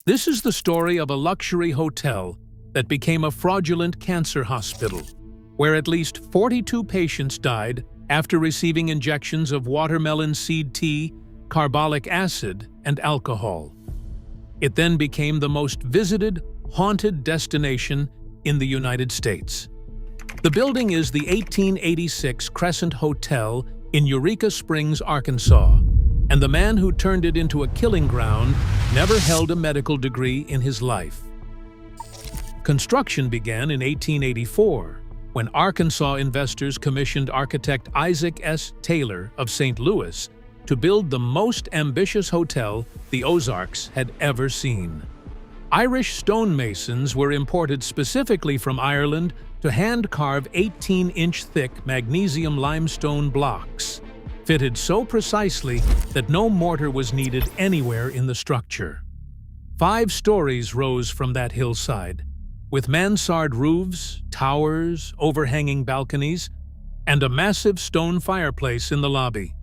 This is the story of a luxury hotel that became a fraudulent cancer hospital, where at least 42 patients died after receiving injections of watermelon seed tea, carbolic acid, and alcohol. It then became the most visited, haunted destination in the United States. The building is the 1886 Crescent Hotel in Eureka Springs, Arkansas, and the man who turned it into a killing ground never held a medical degree in his life. Construction began in 1884, when Arkansas investors commissioned architect Isaac S. Taylor of St. Louis to build the most ambitious hotel the Ozarks had ever seen. Irish stonemasons were imported specifically from Ireland to hand-carve 18-inch thick magnesium limestone blocks, fitted so precisely that no mortar was needed anywhere in the structure. 5 stories rose from that hillside, with mansard roofs, towers, overhanging balconies, and a massive stone fireplace in the lobby.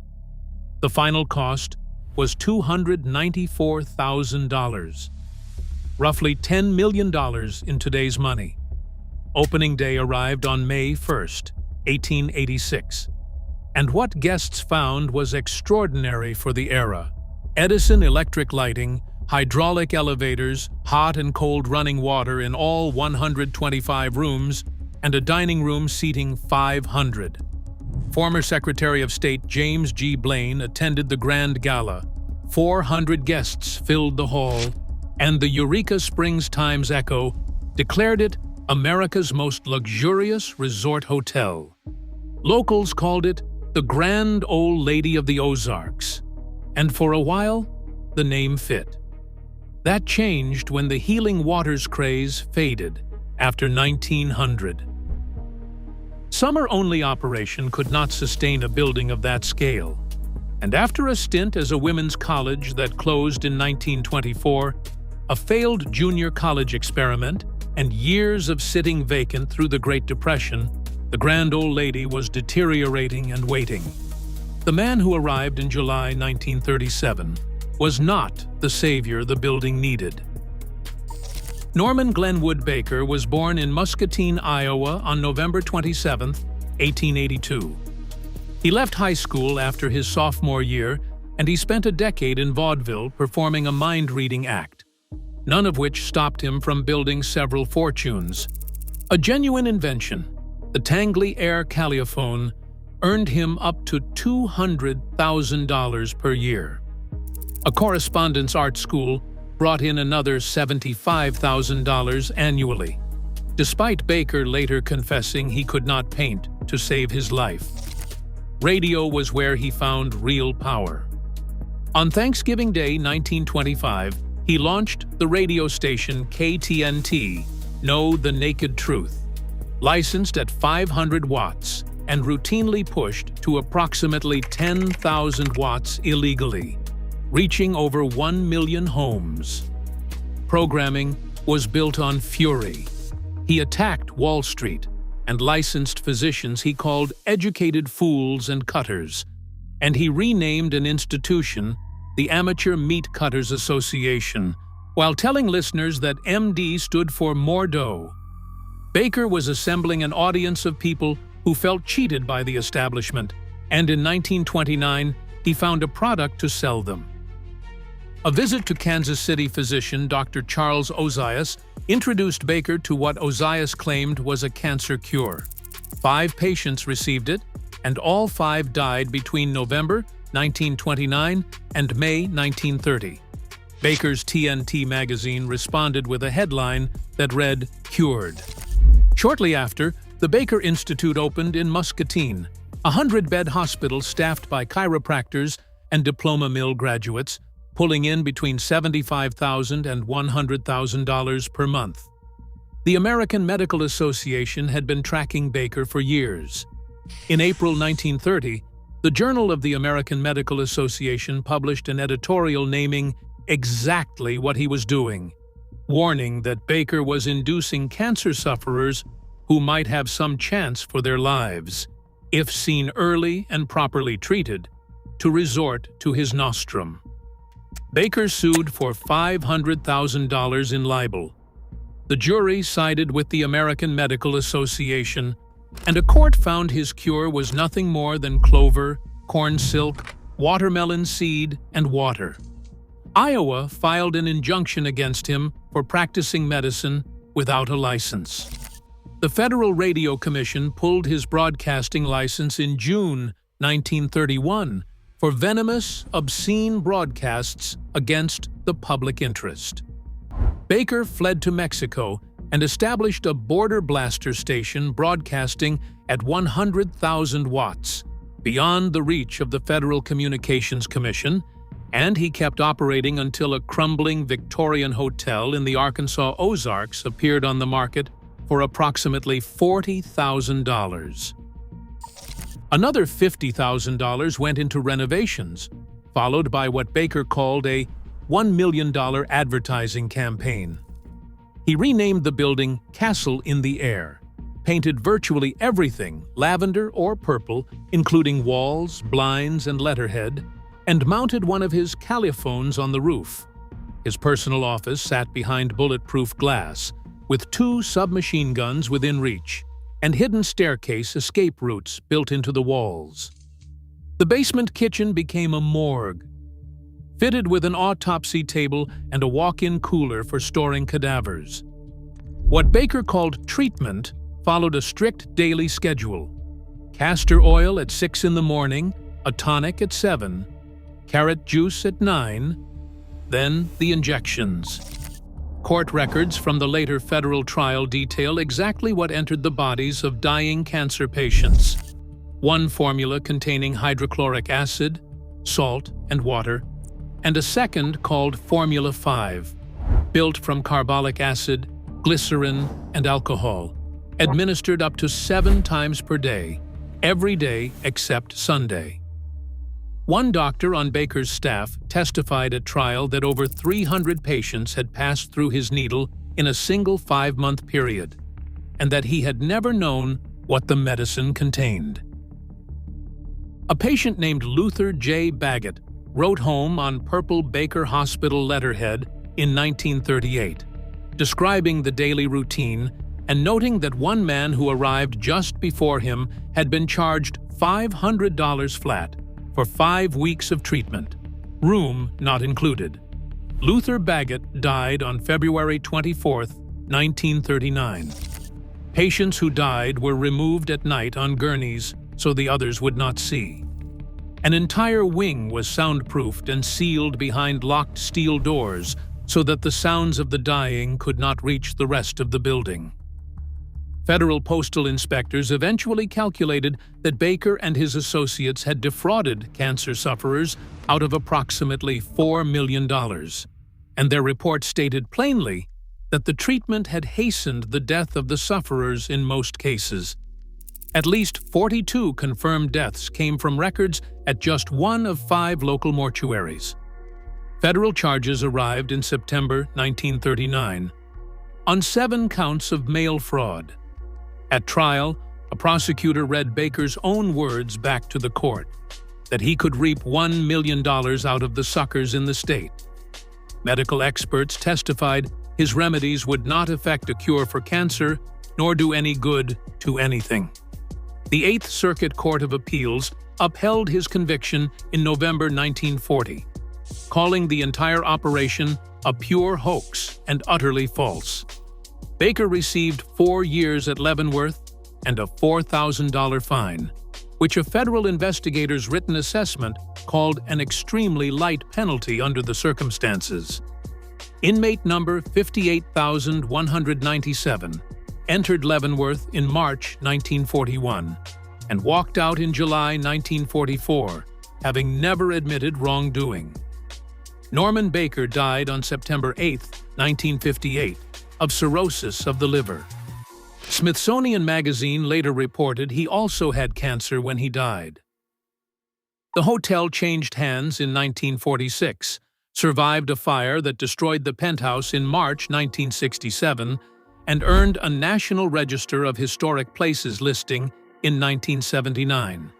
The final cost was $294,000, roughly $10 million in today's money. Opening day arrived on May 1st, 1886. And what guests found was extraordinary for the era. Edison electric lighting, hydraulic elevators, hot and cold running water in all 125 rooms, and a dining room seating 500. Former Secretary of State James G. Blaine attended the grand gala. 400 guests filled the hall, and the Eureka Springs Times-Echo declared it America's most luxurious resort hotel. Locals called it the Grand Old Lady of the Ozarks, and for a while, the name fit. That changed when the healing waters craze faded after 1900. Summer-only operation could not sustain a building of that scale, and after a stint as a women's college that closed in 1924, a failed junior college experiment, and years of sitting vacant through the Great Depression, the Grand Old Lady was deteriorating and waiting. The man who arrived in July 1937 was not the savior the building needed. Norman Glenwood Baker was born in Muscatine, Iowa on November 27, 1882. He left high school after his sophomore year, and he spent a decade in vaudeville performing a mind-reading act, none of which stopped him from building several fortunes. A genuine invention, the Tangley Air Calliophone, earned him up to $200,000 per year. A correspondence art school brought in another $75,000 annually, despite Baker later confessing he could not paint to save his life. Radio was where he found real power. On Thanksgiving Day 1925, he launched the radio station KTNT, Know the Naked Truth, licensed at 500 watts and routinely pushed to approximately 10,000 watts illegally, reaching over 1 million homes. Programming was built on fury. He attacked Wall Street and licensed physicians he called educated fools and cutters, and he renamed an institution the Amateur Meat Cutters Association, while telling listeners that MD stood for more dough. Baker was assembling an audience of people who felt cheated by the establishment, and in 1929, he found a product to sell them. A visit to Kansas City physician Dr. Charles Ozias introduced Baker to what Ozias claimed was a cancer cure. 5 patients received it, and all 5 died between November 1929 and May 1930. Baker's TNT magazine responded with a headline that read, "Cured." Shortly after, the Baker Institute opened in Muscatine, a 100-bed hospital staffed by chiropractors and diploma mill graduates, pulling in between $75,000 and $100,000 per month. The American Medical Association had been tracking Baker for years. In April 1930, the Journal of the American Medical Association published an editorial naming exactly what he was doing, warning that Baker was inducing cancer sufferers who might have some chance for their lives, if seen early and properly treated, to resort to his nostrum. Baker sued for $500,000 in libel. The jury sided with the American Medical Association, and a court found his cure was nothing more than clover, corn silk, watermelon seed, and water. Iowa filed an injunction against him for practicing medicine without a license. The Federal Radio Commission pulled his broadcasting license in June 1931 for venomous, obscene broadcasts against the public interest. Baker fled to Mexico and established a border blaster station broadcasting at 100,000 watts, beyond the reach of the Federal Communications Commission, and he kept operating until a crumbling Victorian hotel in the Arkansas Ozarks appeared on the market for approximately $40,000. Another $50,000 went into renovations, followed by what Baker called a $1 million advertising campaign. He renamed the building Castle in the Air, painted virtually everything lavender or purple, including walls, blinds, and letterhead, and mounted one of his caliphones on the roof. His personal office sat behind bulletproof glass, with 2 submachine guns within reach, and hidden staircase escape routes built into the walls. The basement kitchen became a morgue, fitted with an autopsy table and a walk-in cooler for storing cadavers. What Baker called treatment followed a strict daily schedule: castor oil at 6 in the morning, a tonic at 7, carrot juice at 9, then the injections. Court records from the later federal trial detail exactly what entered the bodies of dying cancer patients. One formula containing hydrochloric acid, salt, and water, and a second called Formula 5, built from carbolic acid, glycerin, and alcohol, administered up to 7 times per day, every day except Sunday. One doctor on Baker's staff testified at trial that over 300 patients had passed through his needle in a single 5-month period, and that he had never known what the medicine contained. A patient named Luther J. Baggett wrote home on purple Baker Hospital letterhead in 1938, describing the daily routine and noting that one man who arrived just before him had been charged $500 flat for 5 weeks of treatment, room not included. Luther Baggett died on February 24, 1939. Patients who died were removed at night on gurneys so the others would not see. An entire wing was soundproofed and sealed behind locked steel doors so that the sounds of the dying could not reach the rest of the building. Federal postal inspectors eventually calculated that Baker and his associates had defrauded cancer sufferers out of approximately $4 million, and their report stated plainly that the treatment had hastened the death of the sufferers in most cases. At least 42 confirmed deaths came from records at just one of 5 local mortuaries. Federal charges arrived in September 1939 on 7 counts of mail fraud. At trial, a prosecutor read Baker's own words back to the court, that he could reap $1 million out of the suckers in the state. Medical experts testified his remedies would not affect a cure for cancer, nor do any good to anything. The Eighth Circuit Court of Appeals upheld his conviction in November 1940, calling the entire operation a pure hoax and utterly false. Baker received 4 years at Leavenworth and a $4,000 fine, which a federal investigator's written assessment called an extremely light penalty under the circumstances. Inmate number 58,197 entered Leavenworth in March 1941 and walked out in July 1944, having never admitted wrongdoing. Norman Baker died on September 8, 1958, of cirrhosis of the liver. Smithsonian Magazine later reported he also had cancer when he died. The hotel changed hands in 1946, survived a fire that destroyed the penthouse in March 1967, and earned a National Register of Historic Places listing in 1979.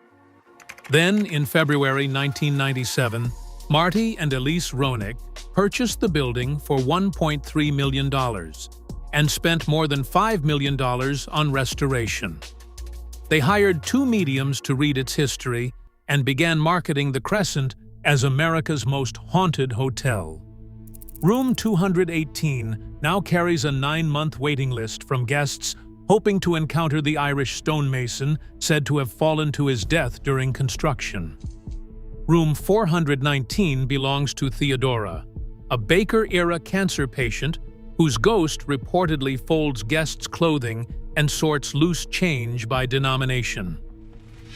Then, in February 1997, Marty and Elise Roenick purchased the building for $1.3 million and spent more than $5 million on restoration. They hired 2 mediums to read its history and began marketing the Crescent as America's most haunted hotel. Room 218 now carries a 9-month waiting list from guests hoping to encounter the Irish stonemason said to have fallen to his death during construction. Room 419 belongs to Theodora, a Baker-era cancer patient whose ghost reportedly folds guests' clothing and sorts loose change by denomination.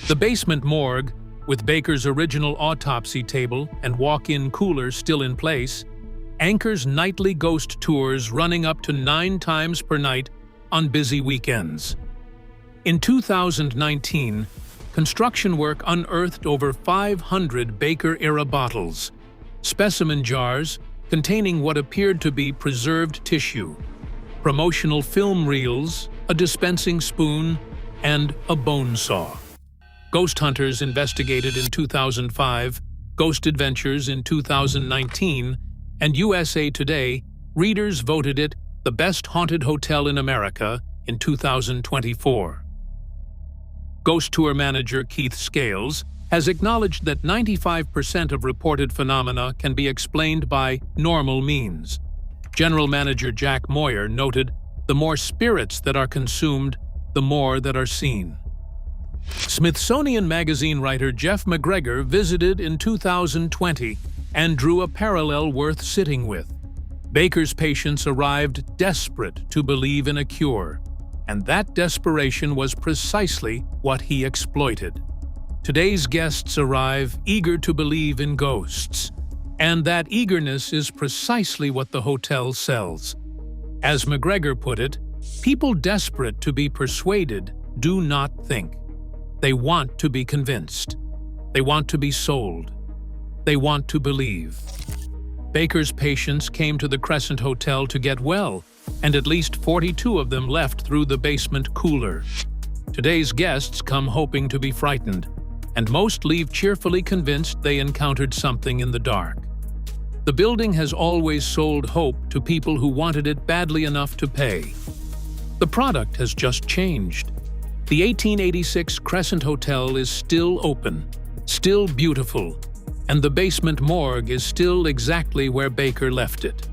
The basement morgue, with Baker's original autopsy table and walk-in cooler still in place, anchors nightly ghost tours running up to 9 times per night on busy weekends. In 2019, construction work unearthed over 500 Baker-era bottles, specimen jars containing what appeared to be preserved tissue, promotional film reels, a dispensing spoon, and a bone saw. Ghost Hunters investigated in 2005, Ghost Adventures in 2019, and USA Today readers voted it the best haunted hotel in America in 2024. Ghost tour manager Keith Scales has acknowledged that 95% of reported phenomena can be explained by normal means. General manager Jack Moyer noted, "The more spirits that are consumed, the more that are seen." Smithsonian Magazine writer Jeff McGregor visited in 2020 and drew a parallel worth sitting with. Baker's patients arrived desperate to believe in a cure, and that desperation was precisely what he exploited. Today's guests arrive eager to believe in ghosts, and that eagerness is precisely what the hotel sells. As McGregor put it, people desperate to be persuaded do not think. They want to be convinced. They want to be sold. They want to believe. Baker's patients came to the Crescent Hotel to get well, and at least 42 of them left through the basement cooler. Today's guests come hoping to be frightened, and most leave cheerfully convinced they encountered something in the dark. The building has always sold hope to people who wanted it badly enough to pay. The product has just changed. The 1886 Crescent Hotel is still open, still beautiful, and the basement morgue is still exactly where Baker left it.